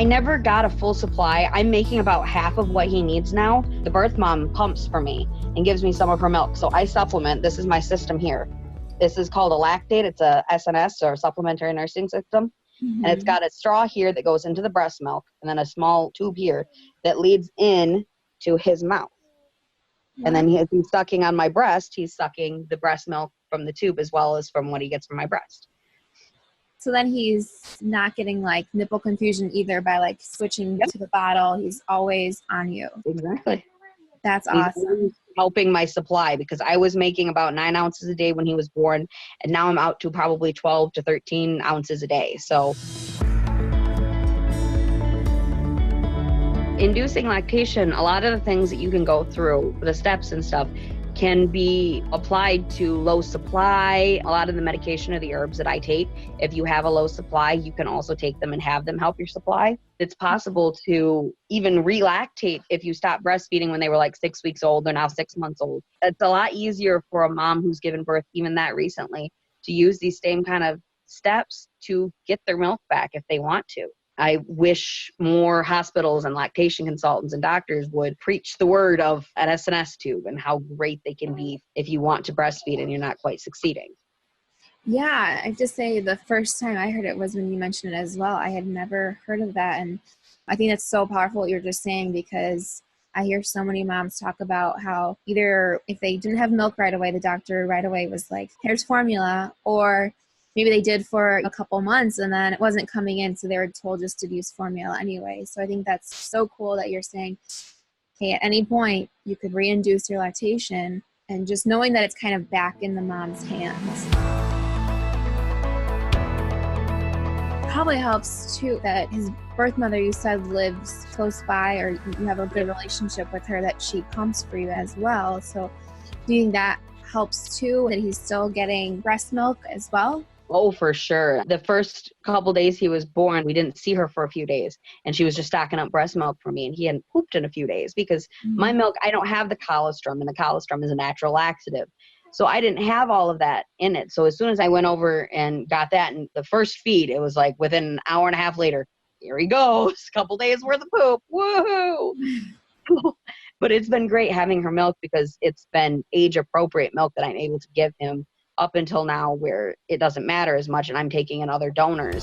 I never got a full supply. I'm making about half of what he needs now. The birth mom pumps for me and gives me some of her milk. So I supplement. This is my system here. This is called a lactate. It's a SNS, or supplementary nursing system. And it's got a straw here that goes into the breast milk, and then a small tube here that leads in to his mouth. And then he's sucking on my breast. He's sucking the breast milk from the tube as well as from what he gets from my breast. So then he's not getting like nipple confusion either by like switching to the bottle. He's always on you. Exactly. That's awesome. He's helping my supply, because I was making about 9 ounces a day when he was born, and now I'm out to probably 12 to 13 ounces a day. So inducing lactation, a lot of the things that you can go through, the steps and stuff, can be applied to low supply. A lot of the medication or the herbs that I take, if you have a low supply, you can also take them and have them help your supply. It's possible to even relactate if you stop breastfeeding when they were like 6 weeks old. They're now 6 months old. It's a lot easier for a mom who's given birth even that recently to use these same kind of steps to get their milk back if they want to. I wish more hospitals and lactation consultants and doctors would preach the word of an SNS tube and how great they can be if you want to breastfeed and you're not quite succeeding. Yeah, I have to say the first time I heard it was when you mentioned it as well. I had never heard of that. And I think that's so powerful what you're just saying, because I hear so many moms talk about how either if they didn't have milk right away, the doctor right away was like, here's formula, or maybe they did for a couple months and then it wasn't coming in, so they were told just to use formula anyway. So I think that's so cool that you're saying, hey, at any point you could reinduce your lactation, and just knowing that it's kind of back in the mom's hands. Probably helps too that his birth mother, you said, lives close by, or you have a good relationship with her, that she pumps for you as well. So do you think that helps too, that he's still getting breast milk as well? Oh, for sure. The first couple days he was born, we didn't see her for a few days, and she was just stocking up breast milk for me, and he hadn't pooped in a few days because my milk, I don't have the colostrum, and the colostrum is a natural laxative. So I didn't have all of that in it. So as soon as I went over and got that, and the first feed, it was like within an hour and a half later, here he goes, a couple days worth of poop. Woohoo! But it's been great having her milk, because it's been age-appropriate milk that I'm able to give him up until now, where it doesn't matter as much and I'm taking in other donors.